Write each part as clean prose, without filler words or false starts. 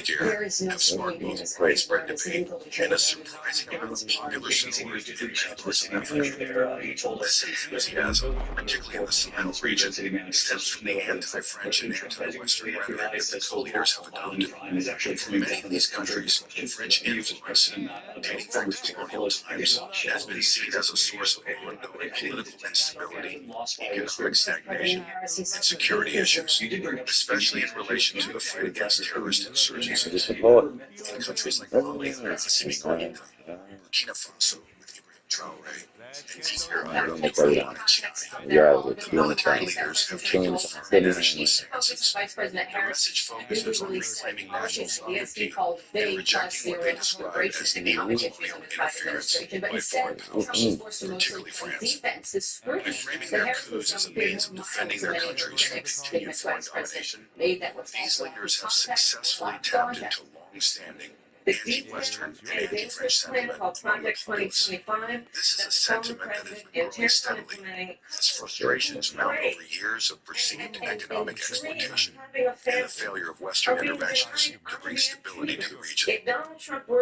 Niger have sparked both widespread debate and a surprising amount of popular support in many parts of the country. This enthusiasm, particularly in the Sahel region, stems from the anti-French and anti-Western rhetoric that the co-leaders have adopted. For many of these countries, French influence, dating back to colonial times, has been seen as a source of ongoing political instability, economic stagnation, and security issues, especially in relation to the fight against terrorist insurgencies. In countries like Mali, Senegal, Burkina Faso, with Ibrahim Traore, and Niger, military leaders have taken firm nationalist stances. Their message focuses on reclaiming national sovereignty and rejecting what they describe as neo-colonial interference by foreign powers, particularly France. By framing their coups as a means of defending their countries from continued foreign domination, these leaders have successfully tapped into long-standing anti-Western and anti-French sentiment among the populace. This is a sentiment that has been growing steadily as frustrations mount over years of perceived economic exploitation and the failure of Western interventions to bring stability to the region.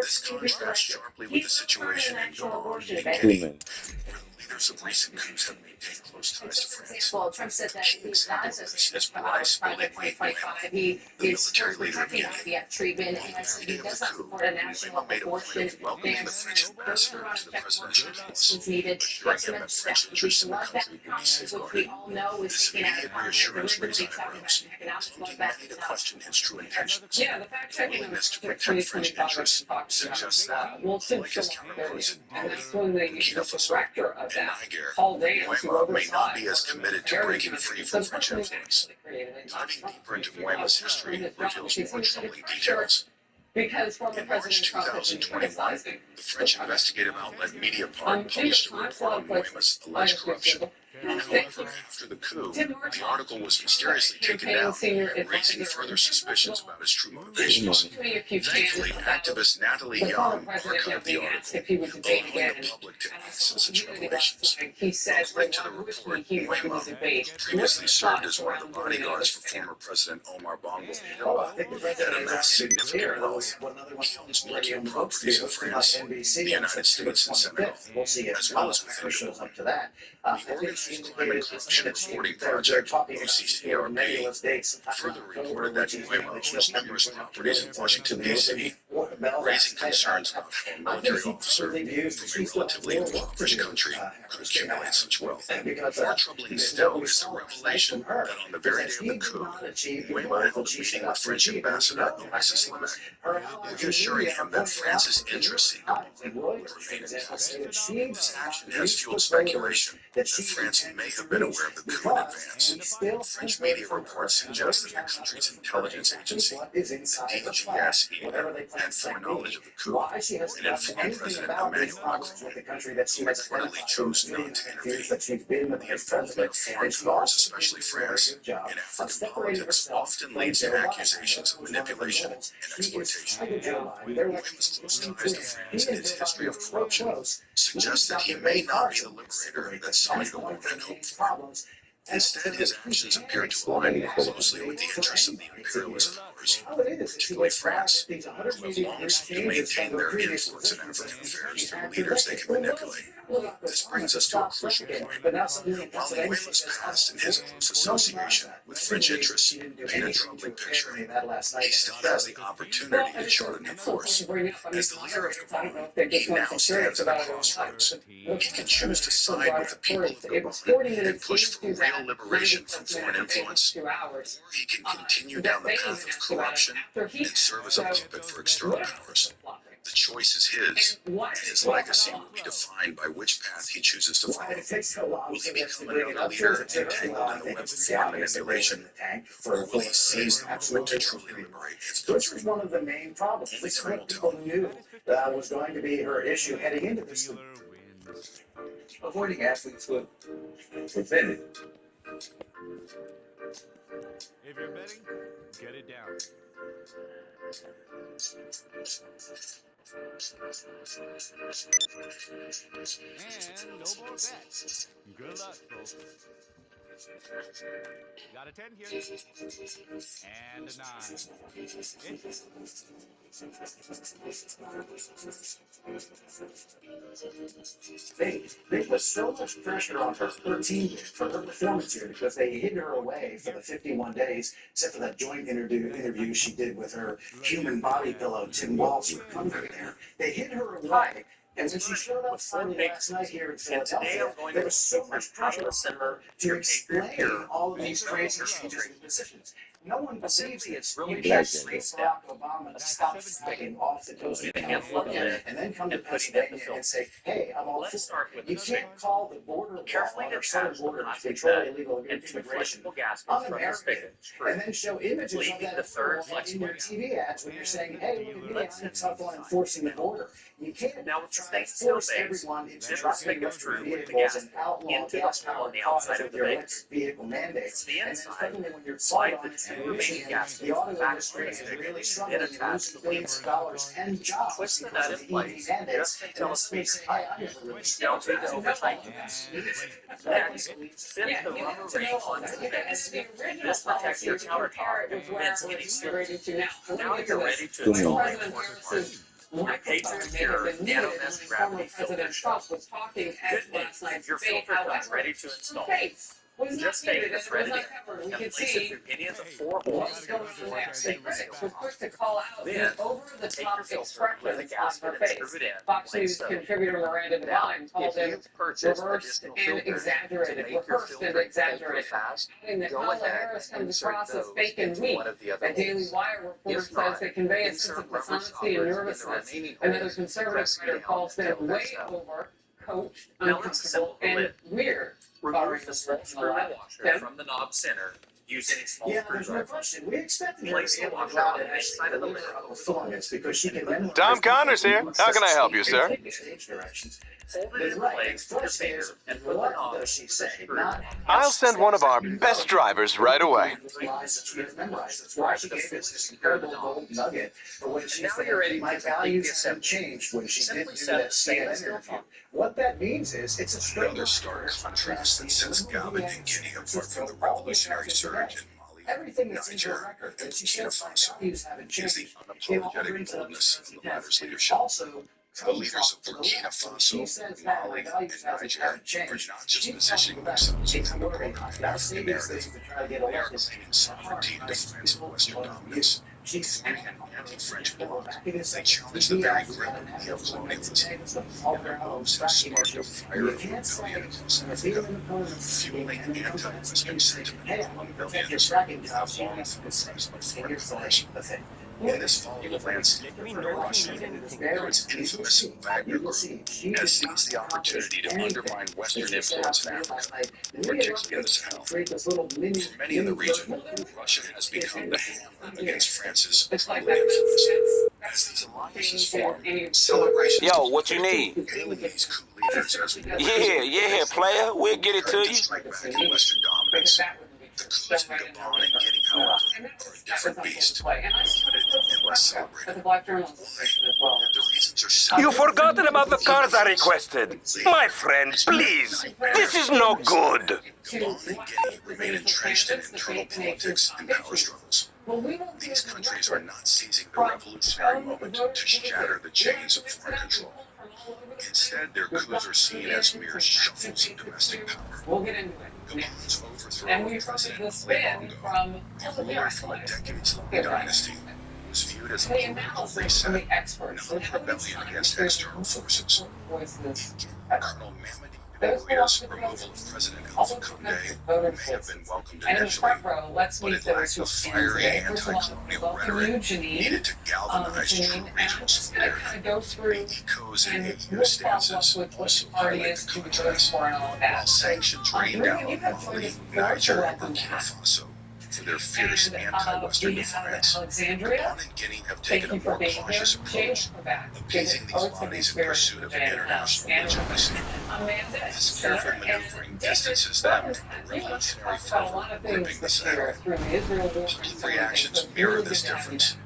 This contrasts sharply with the situation in Gabon and Guinea, where the leaders of recent coups have maintained close ties to France. A key example of this is Blaise Moullamy Nguema, the military leader of Guinea. On the day of the coup, Nguema made a point of welcoming the French ambassador to the presidential palace, assuring him that French interests in the country would be safeguarded. This immediate reassurance raised eyebrows, prompting many to question his true intentions. The willingness to protect French interests suggests that, like his counterparts in Mali, Burkina Faso, and Niger, Nguema may not be as committed to breaking free from French influence. Diving deeper into Nguema's history reveals more troubling details. In March 2021, the French investigative outlet Mediapart published a report on Nguema's alleged corruption. However, after the coup, the article was mysteriously taken down, raising further suspicions about his true motivations. Thankfully, activist Natalie Young archived the article, allowing the public to access its revelations. According to the report, Nguema, who previously served as one of the bodyguards for former President Omar Bongo, had amassed significant wealth. He owns multiple properties in France, the United States, and Senegal, as well as within Gabon. The Organized Crime and Corruption Reporting Project, OCCRP, further reported that Nguema owns numerous properties in Washington, D.C., raising concerns about how a military officer from a relatively impoverished country could accumulate such wealth. More troubling still is the revelation that on the very day of the coup, Nguema held a meeting with French Ambassador Alexis Lemaitre, assuring him that France's interests in Gabon would remain intact. This action has fueled speculation that France may have been aware of the coup in advance. French media reports suggest that the country's intelligence agency, the DGSE, had foreknowledge of the coup and informed President Emmanuel Macron, who reportedly chose not to intervene. The involvement of foreign powers, especially France, in African politics often leads to accusations of manipulation and exploitation. Nguema's close ties to France and his history of corruption suggests that he may not be the liberator that some in Gabon had hoped for. Instead, his actions appear to align more closely with the interests of the imperialist powers, particularly France, who have long sought to maintain their influence in African affairs through leaders they can manipulate. This brings us to a crucial point. While Nguema's past and his close association with French interests paint a troubling picture, he still has the opportunity to chart a new course. As the leader of Gabon, he now stands at a crossroads. He can choose to side with the people of Gabon and push for real liberation from foreign influence, or he can continue down the path of corruption and serve as a puppet for external powers. The choice is his, and his legacy will be defined by which path he chooses to follow. Will he become another leader entangled in a web of foreign manipulation, or will he seize the moment to truly liberate his country? This was one of the main problems. Only time will tell. Knew that was going to be her issue heading into this. Avoiding athletes would prevent it. If you're betting, get it down. And no more bets. Good luck, folks. Got a 10 here. And a 9. They put so much pressure on her team for her performance here because they hid her away for the 51 days, except for that joint interview she did with her human body pillow, Tim Walsh, who accompanied there. They hid her away. And when she showed up Sunday last night here in Philadelphia, there was so much pressure on her to explain all of these crazy changes and decisions. No one believes it's really just Barack Obama to stop flying off the coast of California and then come to Pennsylvania and say, hey, I'm all for it. You can't call the border wall or southern border to control illegal immigration un-American and then show images of that in your TV ads when you're saying, hey, look at me, I'm tough on enforcing the border. You can't try to force everyone into driving electric vehicles and outlaw gas-powered cars with your electric vehicle mandates. And then suddenly when you're flying on and the auto industry is really struggling and losing billions of dollars and jobs because of the EV mandates. And then somebody say, hey, I never really scaled it. This protects your countertop. Now you're ready to install Patriots here, nano-mesh gravity filters. Trump was talking at last night's your debate, filter gun's ready to install. Just take this ready and place it through any of the 4 holes in the critics were quick to call out then the over-the-top expressions with a on gasket her and face. screw it in. Fox News contributor Miranda Devine called them reversed and exaggerated, adding that Kamala Harris comes across as fake and weak. A Daily Wire report says they convey a sense of dishonesty and nervousness. Another conservative writer calls them way over, coached, uncomfortable, and weird. Remove the small screw washer from the knob center using a small there's no screwdriver. question. We expected her Place to the be able to washer go out on and the actually side of the deliver lid. her performance because she can memorize Tom Connors here. How can I help you, sir? Stage directions. Hold it in place with your finger and put the What knob does she in say? the screw. Not I'll send one of our best drivers right away. lies that she has memorized. That's why she gave us this incredible gold nugget for when she Now said, you're ready my to values complete have changed when she Simply did do set that the CNN stainless interview. steel What that means is it's a straight Another stark contrast that sets Gabon and Guinea apart from the revolutionary surge in Mali, everything that's in her Niger, record. And she Burkina says my Faso values haven't is changed. the It all unapologetic brings up boldness of the latter's and leadership. also, The leaders of Burkina Faso, Mali, and Niger are not just positioning themselves within the core of the African narrative. They are claiming sovereignty in defiance of Western dominance. Free and anti-French bloc, they challenge the very grip of neocolonialism. And their moves have sparked a fire of rebellion across Africa, fueling anti-Western sentiment among millions who have long criticized foreign affairs. In this volatile landscape of Russia, its infamous Wagner Group has seized the opportunity to undermine Western influence in Africa, particularly in the Sahel. For many in the region, Russia has become the hammer against France's global influence. As these alliances form, celebrations Yo, what you need? hailing these coup leaders as Yeah, player. We'll get it to to you. strike back at Western dominance. The coups in Gabon and Guinea, however, are a different beast, limited and less celebrated. Why? The reasons are simple. You've forgotten about the cars I requested. My friend, please. This is no good. Gabon and Guinea remain entrenched in internal politics and power struggles. These countries are not seizing the revolutionary moment to shatter the chains of foreign control. Instead, their coups are seen as mere shuffles of domestic power. Gabon's overthrow of President Ali Bongo, a ruler from a decades-long dynasty, was viewed as a political reset, not a rebellion against external forces. Colonel Mamadi Doumbouya's removal of President Alpha Conde may have been welcomed initially, but it lacked the fiery anti-colonial rhetoric needed to galvanize true regional solidarity. The ECO's and EU stances also highlight the contrast. While sanctions rained down on Mali, Niger, and Burkina Faso for their fierce anti-Western defiance, Gabon and Guinea have taken a more cautious approach, appeasing these bodies in pursuit of international legitimacy. This careful maneuvering distances them from the revolutionary fervor gripping the Sahel. Public reactions mirror this difference.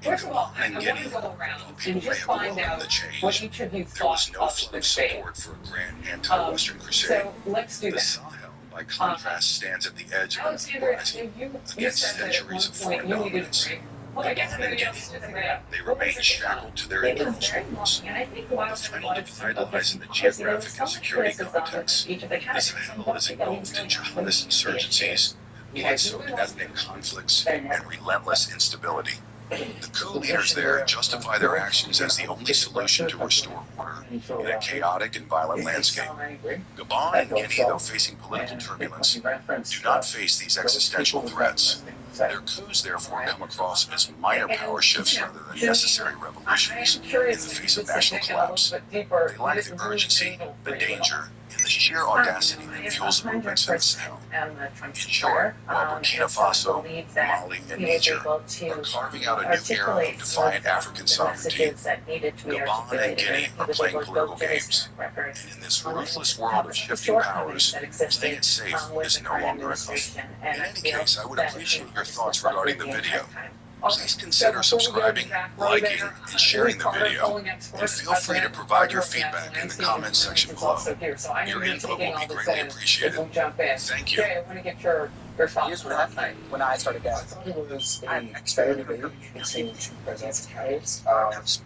In Gabon and Guinea, while people may have welcomed the change, there was no flow of support for a grand anti-Western crusade. The Sahel, by contrast, stands at the edge of an Alexandria, uprising you against said that at centuries one of foreign point you needed a dominance. break. Well, I guess everybody else did that. They remain shackled to their It was imperial very homes, long, and I think a lot of it entitled was to idolize in the because there was geographic so and much security criticism of context. each of the The candidates. Sahel is engulfed in jihadist insurgencies, blood-soaked ethnic conflicts, and relentless instability. The coup leaders there justify their actions as the only solution to restore order in a chaotic and violent landscape. Gabon and Guinea, though facing political turbulence, do not face these existential threats. Their coups, therefore, come across as minor power shifts rather than necessary revolutions in the face of national collapse. They lack the urgency, the danger, and the sheer audacity that fuels the movements in the Sahel. In short, while Burkina Faso, Mali, and Niger are carving out a new era of defiant African sovereignty, Gabon and Guinea are playing political games. And in this ruthless world of shifting powers, playing it safe is no longer enough. In any case, I would appreciate your thoughts regarding the video. Please consider subscribing, liking, and sharing the video, and feel free to provide your feedback in the comments section below. Your input will be greatly appreciated. Thank you. Okay, I want to get your thoughts. Here's what happened when I started going. I thought it was a fair debate between two presidential candidates.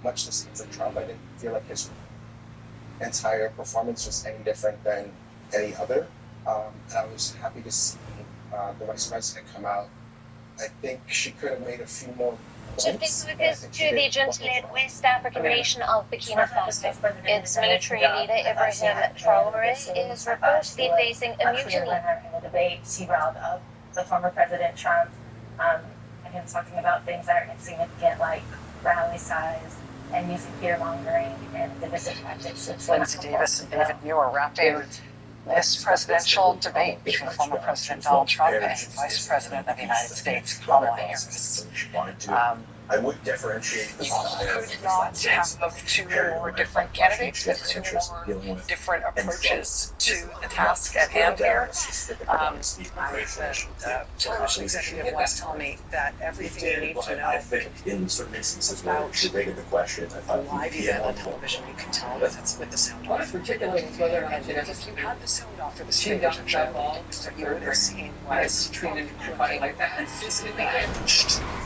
Much the same as Trump, I didn't feel like his entire performance was any different than any other. And I was happy to see the vice president come out. I think she could have made a few more points. Shifting focus to the gently West African nation of Burkina Faso. Its military leader Ibrahim Traore is reportedly facing immunity. In the debate, she riled up the former President Trump, and him talking about things that are insignificant like rally size and using fear mongering and divisive tactics. Lindsay Davis and David Muir wrapping this presidential debate between former President Donald Trump and Vice President of the United States, Kamala Harris. I would differentiate. You could not have two more different candidates with two more different approaches to the task at hand here. The television executive was telling me that everything you need to know I think in certain instances where about she rated the question, I thought live event on television, you can tell with the sound What off. is particularly was whether or not she If you had the sound off for the she stage dumped that show, ball, you would have seen why was is treated everybody like that? So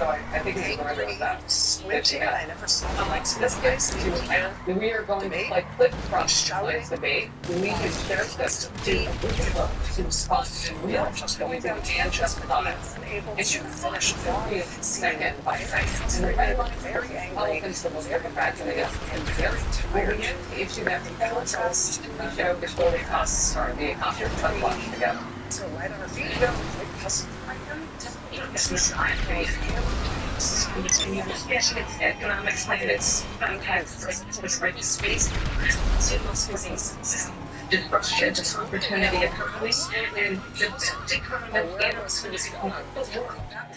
I think it's whether of that. squinting. I never saw them like This gets to, we are going to play clip from tonight's debate. We can share this to response to real just going to and just comments. And you finish 40th second by second. And the very angry Republicans, the most congratulated and very tired. The issue that we show before the costs are the economy to watch together. so right on her feet. Economics plan its space, disruption, opportunity economy, and the economic analysts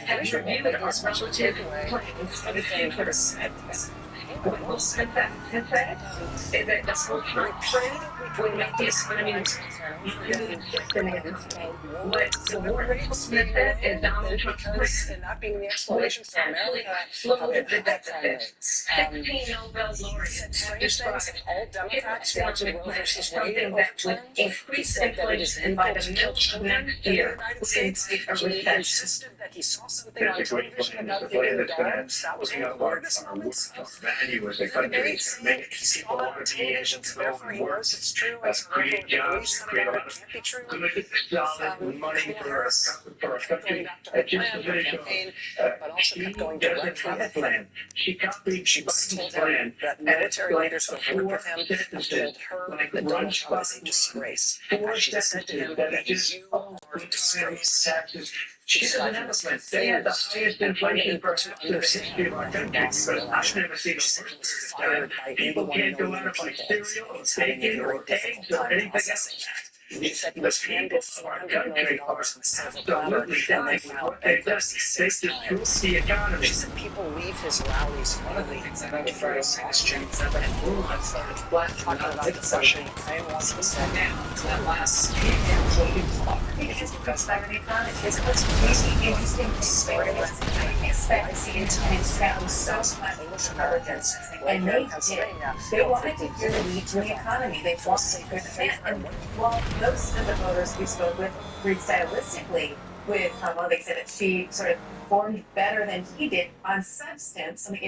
have reviewed our relative plans for the future. What most Smith has said is that the social trend would make the economy what the Warren Smith said is Donald Trump's And not being the explanation for actually America. slowed the deficit. 16 Nobel laureates described all Democrats want to roll versus something that would increase inflation and by the middle of next year create a recession. That he saw something on television about giving the dollars. That was one of the hardest moments of value as a the country, debate. make People on television therefore he knows it's true and create jobs, create a lot of can't be true. good, solid money for our country. That just to finish off, But also she kept going doesn't directly have a at him. plan. She copied, she was Biden's told plan. that military leaders would work with him and told her that Donald Trump was a disgrace. Four She said to him sentences that that just you are a disgrace. taxes. She doesn't have a plan. They had the highest inflation per capita in the history of our country. But I've never seen a worse period of time. People can't go out and buy cereal or bacon or eggs or anything else. It's the people of our country are absolutely dying with what they've done. They destroyed the economy. She said people leave his rallies early and for his questions and talking about the Russia Ukraine once he said Now, that last Because he goes by the economy. It's what's really interesting story was I expect to see it and sound so much intelligence. And they did. They wanted to hear the needs of the economy. They wanted to hear the plan. And while most of the voters we spoke with agreed stylistically with Kamala, they said that she sort of performed better than he did on substance on the